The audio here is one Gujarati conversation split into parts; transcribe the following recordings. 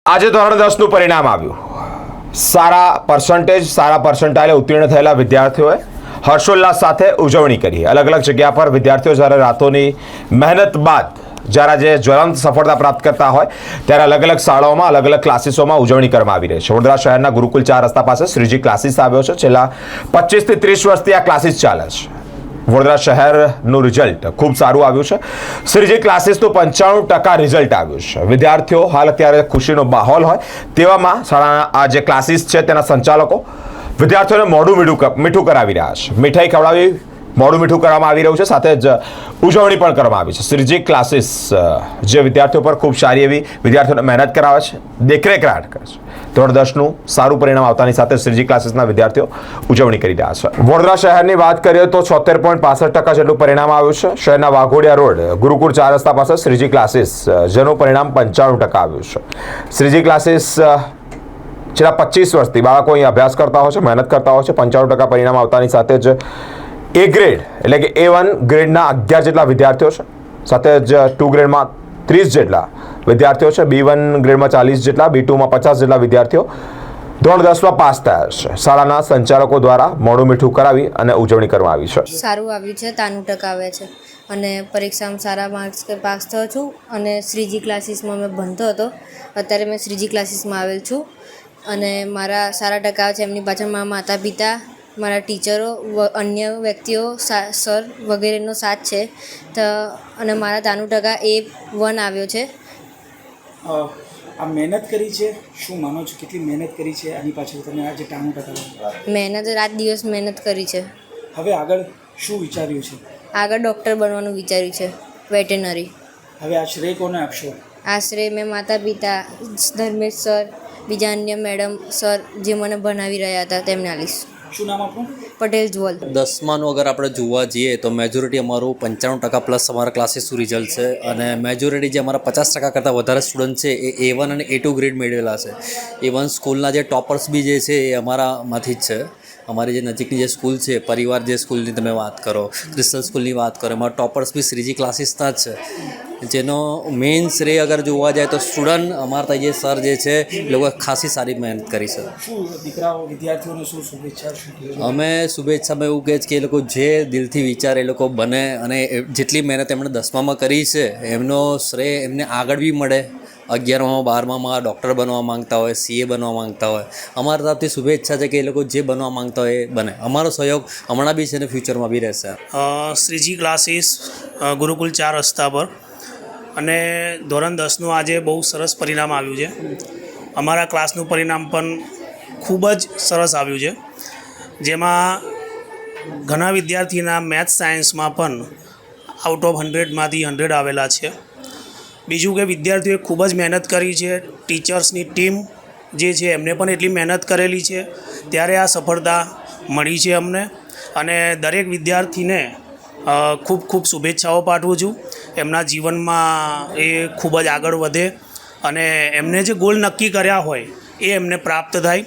આજે ધોરણ 10નું પરિણામ આવ્યું। સારા પર્સન્ટાઇલે ઉત્તીર્ણ થયેલા વિદ્યાર્થીઓએ હર્ષોલ્લાસ સાથે ઉજવણી કરી। અલગ અલગ જગ્યા પર વિદ્યાર્થીઓ જ્યારે રાતોની મહેનત બાદ જ્યારે જે જ્વલંત સફળતા પ્રાપ્ત કરતા હોય ત્યારે અલગ અલગ શાળાઓમાં અલગ અલગ ક્લાસીસોમાં ઉજવણી કરવામાં આવી રહી છે। વડોદરા શહેરના ગુરુકુલ 4 રસ્તા પાસે શ્રીજી ક્લાસીસ આવ્યો છે। છેલ્લા 25 થી 30 વર્ષથી આ ક્લાસીસ ચાલે છે। વડોદરા શહેરનું રિઝલ્ટ ખૂબ સારું આવ્યું છે। શ્રીજી ક્લાસીસનું 95% રિઝલ્ટ આવ્યું છે। વિદ્યાર્થીઓ હાલ અત્યારે ખુશીનો માહોલ હોય તેવામાં શાળાના આ જે ક્લાસીસ છે તેના સંચાલકો વિદ્યાર્થીઓને મોઢું મીઠું કરાવી રહ્યા છે। મીઠાઈ ખવડાવી મોઢું મીઠું કરવામાં આવી રહ્યું છે, સાથે જ ઉજવણી પણ કરવામાં આવી છે। શ્રીજી ક્લાસીસ જે વિદ્યાર્થીઓ પર ખૂબ સારી એવી વિદ્યાર્થીઓને મહેનત કરાવે છે, દેખરેખ કરે છે। ધોરણ 10નું સારું પરિણામ આવતાની સાથે શ્રીજી ક્લાસીસના વિદ્યાર્થીઓ ઉજવણી કરી રહ્યા છે। વડોદરા શહેરની વાત કરીએ તો 76.65% જેટલું પરિણામ આવ્યું છે। શહેરના વાઘોડિયા રોડ ગુરુકુળ 4 રસ્તા પાસે શ્રીજી ક્લાસીસ જેનું પરિણામ 95% આવ્યું છે। શ્રીજી ક્લાસીસ છેલ્લા 25 વર્ષથી બાળકો અહીં અભ્યાસ કરતા હોય છે, મહેનત કરતા હોય છે। 95% પરિણામ આવતાની સાથે જ એ ગ્રેડ એટલે કે A1 ગ્રેડના 11 જેટલા વિદ્યાર્થીઓ છે, સાથે જ 2 ગ્રેડમાં 30 જેટલા વિદ્યાર્થીઓ છે, B1 ગ્રેડમાં 40 જેટલા, B2માં 50 જેટલા વિદ્યાર્થીઓ ધોરણ 10માં પાસ થયા છે। શાળાના સંચાલકો દ્વારા મોઢું મીઠું કરાવી અને ઉજવણી કરવામાં આવી છે। સારું આવ્યું છે, 93% આવે છે અને પરીક્ષામાં સારા માર્ક્સ પાસ થયો છું અને શ્રીજી ક્લાસીસમાં મેં ભણતો હતો। અત્યારે મેં શ્રીજી ક્લાસીસમાં આવેલ છું અને મારા સારા ટકા આવે છે। એમની પાછળ મારા માતા પિતા, મારા ટીચરો, અન્ય વ્યક્તિઓ, સર વગેરેનો સાથ છે તો અને મારા 93% A1 આવ્યો છે। આ મહેનત કરી છે, શું માનો છો કેટલી મહેનત કરી છે આની પાછળ તમે આજે 93%? મહેનત રાત દિવસ મહેનત કરી છે। હવે આગળ શું વિચાર્યું છે? આગળ ડૉક્ટર બનવાનું વિચાર્યું છે, વેટરનરી। હવે આ શ્રેય કોને આપશો? આશરે મેં માતા પિતા, ધર્મેશ સર, બીજા અન્ય મેડમ સર જે મને ભણાવી રહ્યા હતા તેમને આલીશ। શું નામ આપણું? પટેલ જ્વલ। 10માનું અગર આપણે જોવા જઈએ તો મેજોરિટી અમારું 95% પ્લસ અમારા ક્લાસીસનું રિઝલ્ટ છે અને મેજોરિટી જે અમારા 50% કરતાં વધારે સ્ટુડન્ટ છે એ A1 અને A2 ગ્રેડ મેળવેલા છે। A1 સ્કૂલના જે ટોપર્સ બી જે છે એ અમારામાંથી જ છે। અમારી જે નજીકની જે સ્કૂલ છે, પરિવાર જે સ્કૂલની તમે વાત કરો, ક્રિસ્ટલ સ્કૂલની વાત કરો, એમાં ટોપર્સ બી શ્રીજી ક્લાસીસના જ છે। જેનો મેઇન શ્રેય અગર જોવા જાય તો સ્ટુડન્ટ અમારા ત્યાં જે સર જે છે એ લોકોએ ખાસી સારી મહેનત કરી છે। શું દીકરાઓ વિદ્યાર્થીઓને શું શુભેચ્છા શું કહેશો? અમે શુભેચ્છામાં એવું કહે છે કે એ લોકો જે દિલથી વિચારે એ લોકો બને અને જેટલી મહેનત એમણે 10મામાં કરી છે એમનો શ્રેય એમને આગળ બી મળે। 11માં 12માં ડૉક્ટર બનવા માંગતા હોય, CA બનવા માંગતા હોય, અમારા તરફથી શુભેચ્છા છે કે એ લોકો જે બનવા માંગતા હોય એ બને। અમારો સહયોગ હમણાં બી છે ને ફ્યુચરમાં બી રહેશે। શ્રીજી ક્લાસીસ ગુરુકુલ 4 રસ્તા પર અને ધોરણ 10નું આજે બહુ સરસ પરિણામ આવ્યું છે। અમારા ક્લાસનું પરિણામ પણ ખૂબ જ સરસ આવ્યું છે, જેમાં ઘણા વિદ્યાર્થીના મેથ્સ સાયન્સમાં પણ આઉટ ઓફ 100માંથી 100 આવેલા છે। બીજું કે વિદ્યાર્થીઓએ ખૂબ જ મહેનત કરી છે। ટીચર્સની ટીમ જે છે એમને પણ એટલી મહેનત કરેલી છે ત્યારે આ સફળતા મળી છે અમને અને દરેક વિદ્યાર્થીને ખૂબ ખૂબ શુભેચ્છાઓ પાઠવું છું। એમના જીવનમાં એ ખૂબ જ આગળ વધે અને એમને જે ગોલ નક્કી કર્યા હોય એ એમને પ્રાપ્ત થાય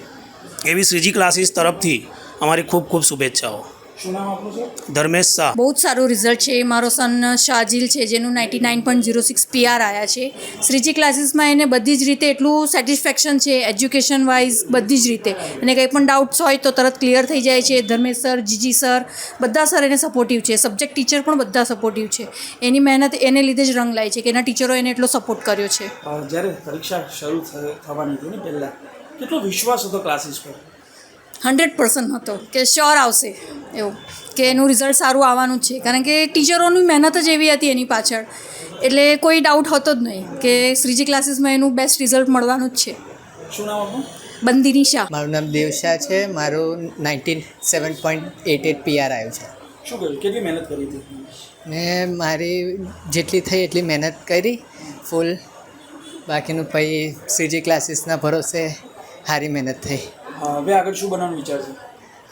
એવી શ્રીજી ક્લાસીસ તરફથી અમારી ખૂબ ખૂબ શુભેચ્છાઓ। શું નામ આપણું છે? ધર્મેશ શાહ। બહુ જ સારું રિઝલ્ટ છે। મારો સન શાજીલ છે જેનું 99.06 PR આવ્યા છે। શ્રીજી ક્લાસીસમાં એને બધી જ રીતે એટલું સેટિસ્ફેક્શન છે, એજ્યુકેશન વાઇઝ બધી જ રીતે, અને કંઈ પણ ડાઉટ્સ હોય તો તરત ક્લિયર થઈ જાય છે। ધર્મેશ સર, જીજી સર બધા સર એને સપોર્ટિવ છે, સબ્જેક્ટ ટીચર પણ બધા સપોર્ટિવ છે। એની મહેનત એને લીધે જ રંગ લાય છે કે એના ટીચરો એને એટલો સપોર્ટ કર્યો છે। જ્યારે પરીક્ષા શરૂ થવાની હતી ને પહેલાં કેટલો વિશ્વાસ હતો ક્લાસીસ પર? 100% હતો કે શ્યોર આવશે, એવું કે એનું રિઝલ્ટ સારું આવવાનું જ છે, કારણ કે ટીચરોની મહેનત જ એવી હતી એની પાછળ, એટલે કોઈ ડાઉટ હતો જ નહીં કે શ્રીજી ક્લાસીસમાં એનું બેસ્ટ રિઝલ્ટ મળવાનું જ છે। શું નામ આપણું? બંદિની શાહ। મારું નામ દેવશાહ છે। મારું 97.88 PR આવ્યું છે શું કર્યું, કેટલી મહેનત કરી હતી? ને મારી જેટલી થઈ એટલી મહેનત કરી ફૂલ, બાકીનું પછી શ્રીજી ક્લાસીસના ભરોસે સારી મહેનત થઈ। હવે આગળ શું બનવાનું વિચાર છે?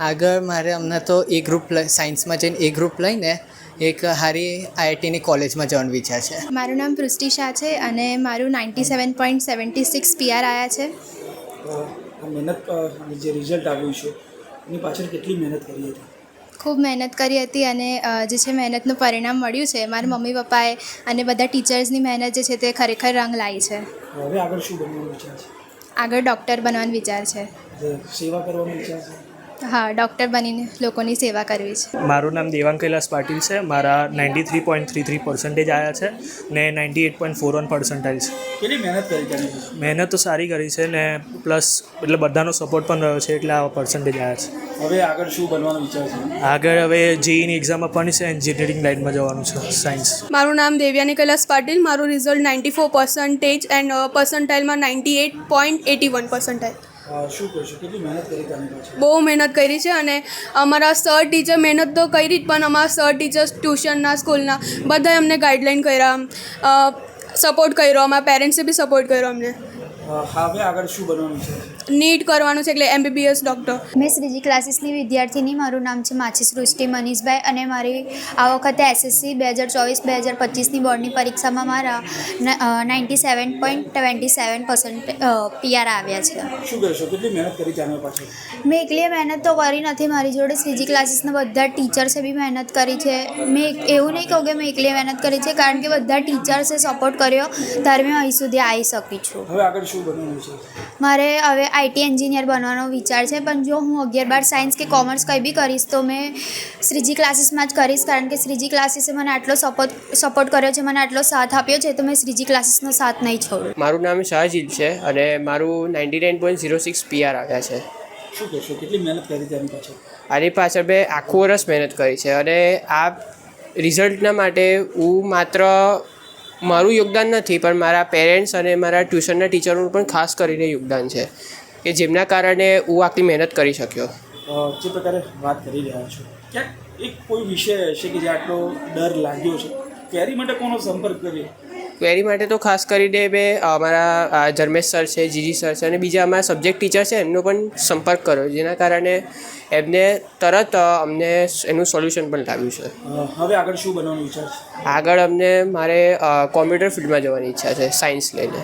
આગળ મારે હમણાં તો એ ગ્રુપ સાયન્સમાં જઈને એ ગ્રુપ લઈને એક સારી IITની કોલેજમાં જવાનો વિચાર છે। મારું નામ પૃષ્ટિ શાહ છે અને મારું 97.76 PR આવ્યા છે। મહેનત જે રિઝલ્ટ આવ્યું છે એની પાછળ કેટલી મહેનત કરી હતી? ખૂબ મહેનત કરી હતી અને જે છે મહેનતનું પરિણામ મળ્યું છે। મારા મમ્મી પપ્પાએ અને બધા ટીચર્સની મહેનત જે છે તે ખરેખર રંગ લાવી છે। હવે આગળ શું બનવાનું વિચાર છે? આગળ ડૉક્ટર બનવાનો વિચાર છે. જે સેવા કરવાનો વિચાર છે? હા, ડૉક્ટર બનીને લોકોની સેવા કરવી છે. મારું નામ દેવાંગ કૈલાસ પાટીલ છે. મારા 93.33% આવ્યા છે ને 98.41% છે. કેટલી મહેનત કરી તમે? મહેનત તો સારી કરી છે ને પ્લસ એટલે બધાનો સપોર્ટ પણ રહ્યો છે એટલે આવા પર્સન્ટેજ આવ્યા છે. હવે આગળ શું બનવાનો વિચાર છે? આગળ હવે જેઈની એક્ઝામ આપવાની છે, એન્જિનિયરિંગ લાઇનમાં જવાનું છે, સાયન્સ. મારું નામ દેવ્યાની કૈલાસ પાટીલ. મારું રિઝલ્ટ 94% એન્ડ પર્સન્ટાઇલમાં 98.81%. શું કહેશો, કેટલી મહેનત કરી તમે પાછળ? બહુ મહેનત કરી છે અને અમારા સર ટીચર મહેનત તો કરી જ, પણ અમારા સર ટીચર્સ ટ્યુશનના સ્કૂલના બધાએ અમને ગાઈડલાઈન કર્યા, સપોર્ટ કર્યો, અમારા પેરેન્ટ્સે બી સપોર્ટ કર્યો અમને. હવે આગળ શું બનવાનું છે? નીટ કરવાનું છે એટલે MBBS ડૉક્ટર. મેં શ્રીજી ક્લાસીસની વિદ્યાર્થીની. મારું નામ છે માછી સૃષ્ટિ મનીષભાઈ અને મારી આ વખતે SSC 2024-2025ની બોર્ડની પરીક્ષામાં મારા 97.27% PR આવ્યા છે. શું કહેશો, કેટલી મહેનત કરી તમે પાછળ? મેં એકલી મહેનત તો કરી નથી, મારી જોડે શ્રીજી ક્લાસીસના બધા ટીચર્સે બી મહેનત કરી છે. મેં એવું નહીં કહું કે મેં એકલી મહેનત કરી છે, કારણ કે બધા ટીચર્સે સપોર્ટ કર્યો ત્યારે મેં અહીં સુધી આવી શકી છું. હવે આગળ શું બનવાનું છે? મારે હવે IT એન્જિનિયર બનવાનો વિચાર છે, પણ જો હું 11-12 સાયન્સ કે કોમર્સ કંઈ બી કરીશ તો મેં શ્રીજી ક્લાસીસમાં જ કરીશ, કારણ કે શ્રીજી ક્લાસીસે મને આટલો સપોર્ટ કર્યો છે, મને આટલો સાથ આપ્યો છે, તો મેં શ્રીજી ક્લાસીસનો સાથ નહીં છોડું. મારું નામ શાહજીલ છે અને મારું 99.06 PR આવ્યા છે. શું કહેશો, કેટલી મહેનત કરી તેની પાછળ? આની પાછળ મેં આખું વર્ષ મહેનત કરી છે અને આ રિઝલ્ટના માટે હું માત્ર મારું યોગદાન નથી, પણ મારા પેરેન્ટ્સ અને મારા ટ્યુશનના ટીચરનું પણ ખાસ કરીને યોગદાન છે કે જેમના કારણે હું આટલી મહેનત કરી શક્યો. જે પ્રકારે વાત કરી રહ્યા છો, ક્યાંક એક કોઈ વિષય હશે કે જે આટલો ડર લાગ્યો છે, ક્વેરી માટે કોનો સંપર્ક કર્યો? ક્વેરી માટે તો ખાસ કરીને મેં અમારા ધર્મેશ સર છે, જીજી સર છે અને બીજા અમારા સબ્જેક્ટ ટીચર છે એમનો પણ સંપર્ક કર્યો, જેના કારણે એમને તરત અમને એનું સોલ્યુશન પણ લાવ્યું છે. હવે આગળ શું બનવાનો વિચાર છે? આગળ મારે કોમ્પ્યુટર ફિલ્ડમાં જવાની ઈચ્છા છે, સાયન્સ લઈને.